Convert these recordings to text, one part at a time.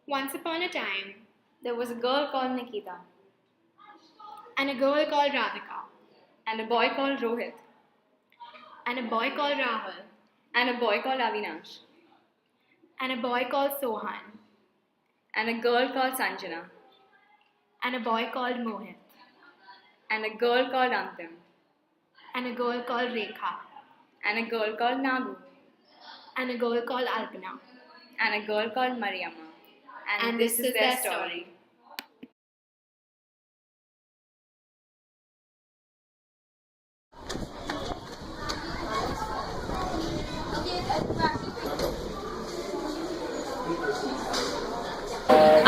Once upon a time, There was a girl called Nikita and a girl called Radhika, and a boy called Rohit and a boy called Rahul, and a boy called Avinash and a boy called Sohan, and a girl called Sanjana and a boy called Mohit, and a girl called Antim and a girl called Rekha, and a girl called Nagu and a girl called Alpana. and a girl called Mariamma. And this is their story.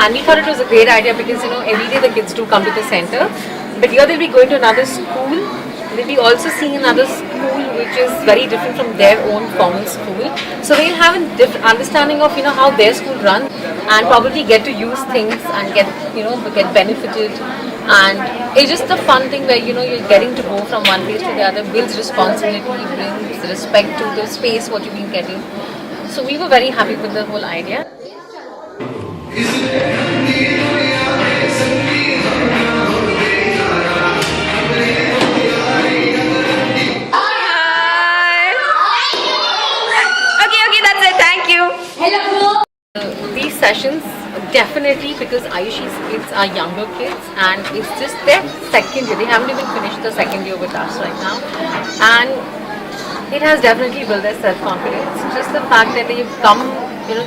And we thought it was a great idea because every day the kids do come to the center, but here they'll be going to another school. They'll be also seeing another school which is very different from their own formal school. So they'll have a different understanding of how their school runs and probably get to use things and get benefited. And it's just a fun thing where you're getting to go from one place to the other, builds responsibility, brings respect to the space what you've been getting. So we were very happy with the whole idea. Okay, that's it. Thank you. These sessions definitely, because Ayushi's kids are younger kids and it's just their second year. They haven't even finished the second year with us right now, and it has definitely built their self-confidence. Just the fact that they've come,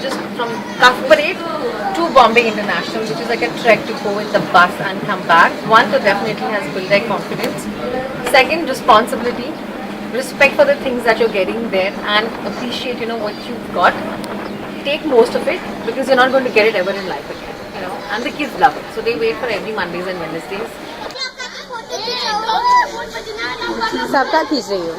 just from Kaf Parade to Bombay International, which is like a trek to go with the bus and come back. One, so definitely has built their confidence. Second, responsibility, respect for the things that you're getting there, and appreciate, what you've got. Take most of it because you're not going to get it ever in life again. And the kids love it, so they wait for every Mondays and Wednesdays. सबका खींच रही हो.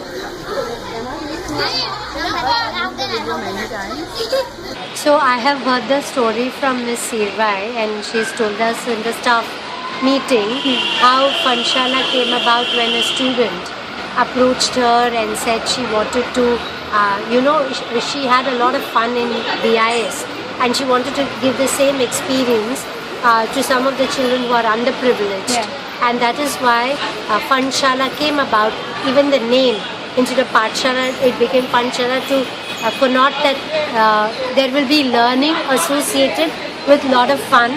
So I have heard the story from Miss Sirvai, and she's told us in the staff meeting how Fanshala came about when a student approached her and said she wanted to, she had a lot of fun in BIS and she wanted to give the same experience to some of the children who are underprivileged. Yeah. And that is why Fanshala came about. Even the name, instead of Pathshala, it became Fanshala to connote that there will be learning associated with a lot of fun,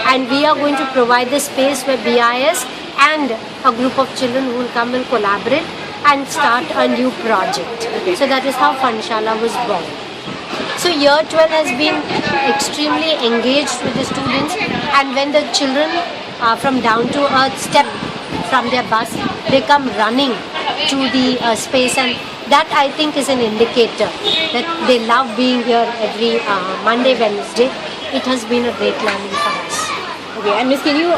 and we are going to provide the space where BIS and a group of children who will come will collaborate and start a new project. So that is how Fanshala was born. So year 12 has been extremely engaged with the students, and when the children from down to earth step from their bus, they come running to the space, and that I think is an indicator that they love being here every Monday, Wednesday. It has been a great learning for us. Okay, and Miss, can you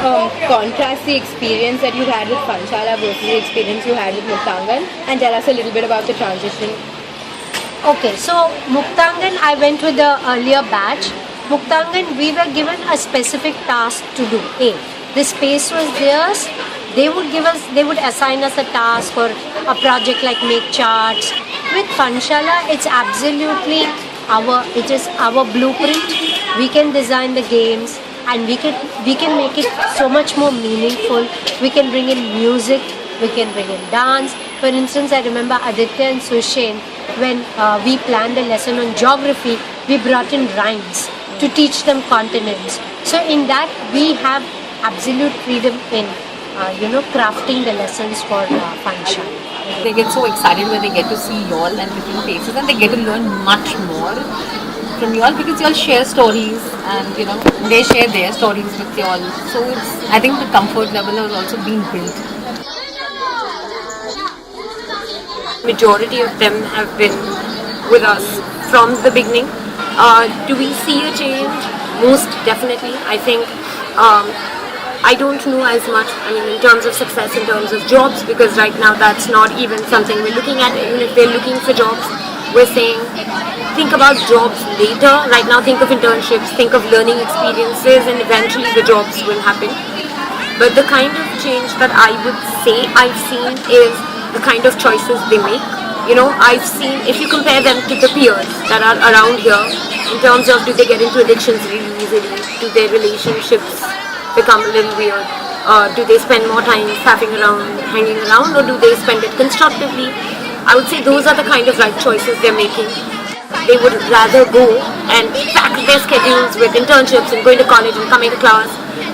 contrast the experience that you had with Fanshala versus the experience you had with Muktangan, and tell us a little bit about the transition? Okay, so Muktangan, I went with the earlier batch. Muktangan, we were given a specific task to do. The space was theirs. They would assign us a task or a project like make charts. With Fanshala, it's absolutely it is our blueprint. We can design the games, and we can make it so much more meaningful. We can bring in music, we can bring in dance. For instance, I remember Aditya and Sushen, when we planned a lesson on geography, we brought in rhymes to teach them continents. So in that, we have absolute freedom in crafting the lessons for Fanshala. They get so excited when they get to see y'all and different faces, and they get to learn much more from y'all because y'all share stories, and they share their stories with y'all. So I think the comfort level has also been built. Majority of them have been with us from the beginning. Do we see a change? Most definitely. I think I don't know as much, in terms of success, in terms of jobs, because right now that's not even something we're looking at. Even if they're looking for jobs, we're saying think about jobs later. Right now think of internships, think of learning experiences, and eventually the jobs will happen. But the kind of change that I would say I've seen is the kind of choices they make I've seen, if you compare them to the peers that are around here, in terms of do they get into addictions really easily, do their relationships become a little weird, do they spend more time faffing around, hanging around, or do they spend it constructively? I would say those are the kind of life choices they're making. They would rather go and pack their schedules with internships and going to college and coming to class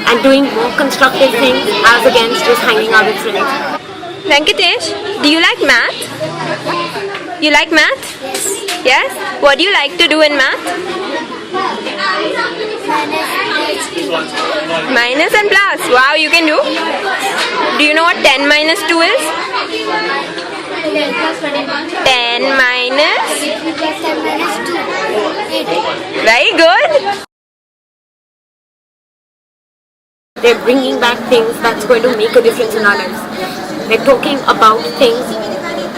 and doing more constructive things as against just hanging out with friends. Venkatesh, do you like math? You like math? Yes. What do you like to do in math? Minus and plus. Wow, you can do. Do you know what 10 minus 2 is? 10 minus. Very good. They're bringing back things that's going to make a difference in our lives. They're talking about things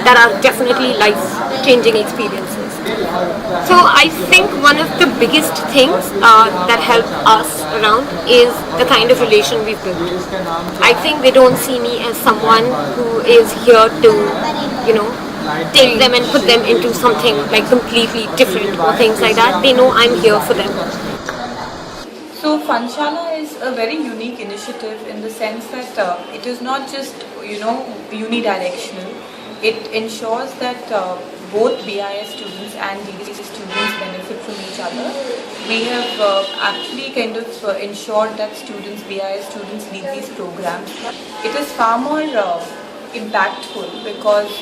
that are definitely life-changing experiences. So I think one of the biggest things that help us around is the kind of relation we've built. I think they don't see me as someone who is here to, take them and put them into something like completely different or things like that. They know I'm here for them. So Fanshala is a very unique initiative in the sense that it is not just unidirectional. It ensures that both BIS students and DDC students benefit from each other. We have actually kind of ensured that BIS students lead these programs. It is far more impactful because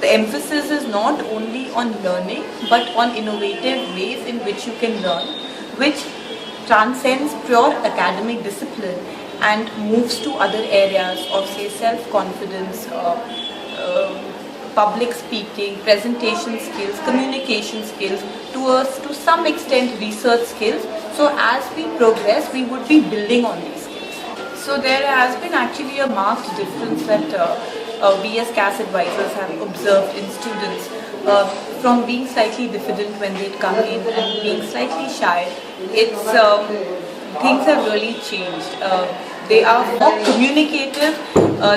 the emphasis is not only on learning but on innovative ways in which you can learn, which transcends pure academic discipline and moves to other areas of, say, self-confidence, public speaking, presentation skills, communication skills, to some extent research skills. So as we progress, we would be building on these skills. So there has been actually a marked difference that we as CAS advisors have observed in students. From being slightly diffident when they come in and being slightly shy, things have really changed. They are more communicative,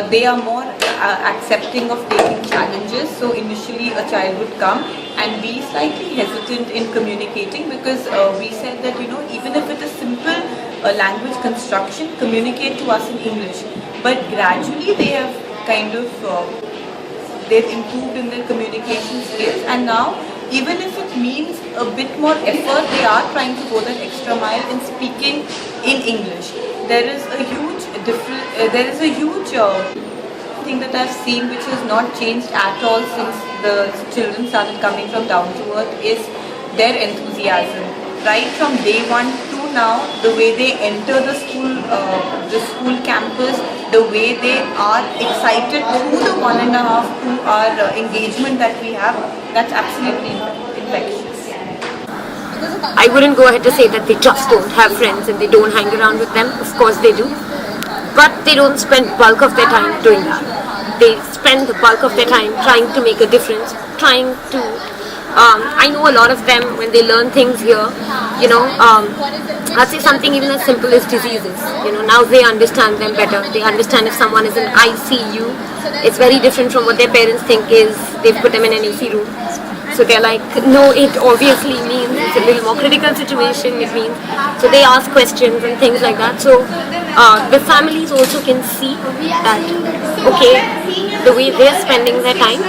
they are more accepting of taking challenges. So initially a child would come and be slightly hesitant in communicating because we said that even if it is simple language construction, communicate to us in English. But gradually they have kind of they've improved in their communication skills, and now even if it means a bit more effort, they are trying to go that extra mile in speaking in English. There is a huge thing that I've seen which has not changed at all since the children started coming from down to earth is their enthusiasm. Right from day one to now, the way they enter the school campus, the way they are excited through the 1.5 2 hour engagement that we have, that's absolutely infectious. I wouldn't go ahead to say that they just don't have friends and they don't hang around with them. Of course they do. But they don't spend bulk of their time doing that. They spend the bulk of their time trying to make a difference, trying to I know a lot of them, when they learn things here, I'd say something even as simple as diseases. Now they understand them better. They understand if someone is in ICU, it's very different from what their parents think is they've put them in an AC room. So they're like, no, it obviously means it's a little more critical situation. It means, so they ask questions and things like that. So the families also can see that, okay, the way they're spending their time,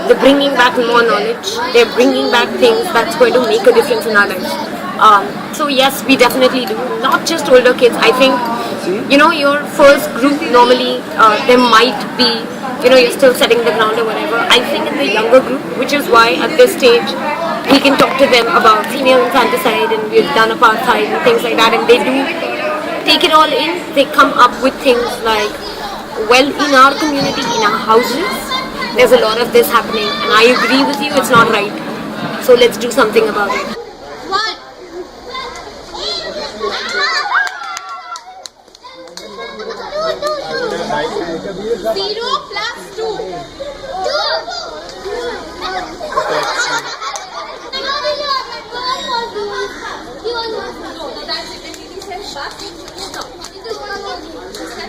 they're bringing back more knowledge, they're bringing back things that's going to make a difference in our lives. So yes, we definitely do. Not just older kids. I think, your first group normally, there might be, you're still setting the ground or whatever. I think in the younger group, which is why at this stage, we can talk to them about female infanticide and we've done apartheid and things like that, and they do take it all in. They come up with things like, well, in our community, in our houses, there's a lot of this happening, and I agree with you, it's not right. So let's do something about it. Zero plus two.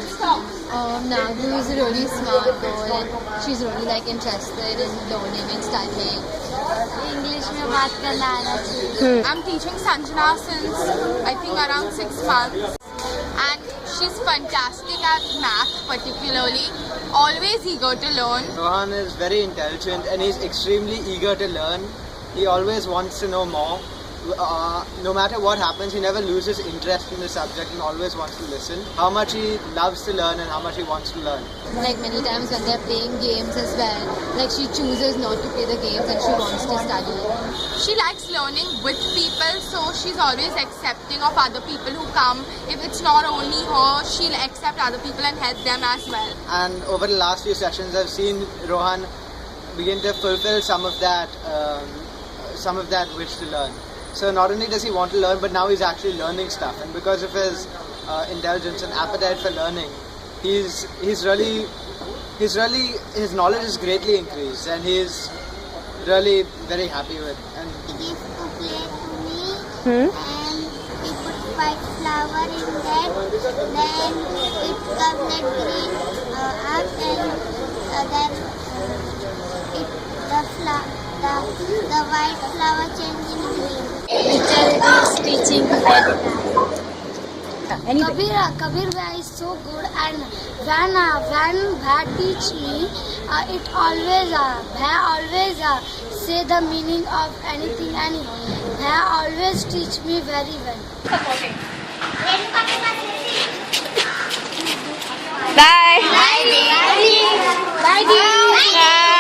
Stop. Nagru is a really smart girl and she's really like interested in learning and studying. English में बात करना आना चाहिए. I'm teaching Sanjana since I think around 6 months, and she's fantastic at math particularly. Always eager to learn. Rohan is very intelligent and he's extremely eager to learn. He always wants to know more. No matter what happens, he never loses interest in the subject and always wants to listen. How much he loves to learn and how much he wants to learn. Like many times when they're playing games as well, like she chooses not to play the games and she wants to study. She likes learning with people, so she's always accepting of other people who come. If it's not only her, she'll accept other people and help them as well. And over the last few sessions, I've seen Rohan begin to fulfill some of that wish to learn. So not only does he want to learn, but now he's actually learning stuff. And because of his intelligence and appetite for learning, his knowledge is greatly increased, and he's really very happy with. And he used to play to me, and he put white flower in that. Then it comes that green up, and then the white flower changes in green. Teacher is teaching Kabir Bhai is so good, and when Bhai teach me, it always say the meaning of anything, and Bhai always teach me very well. Bye. Bye. Bye.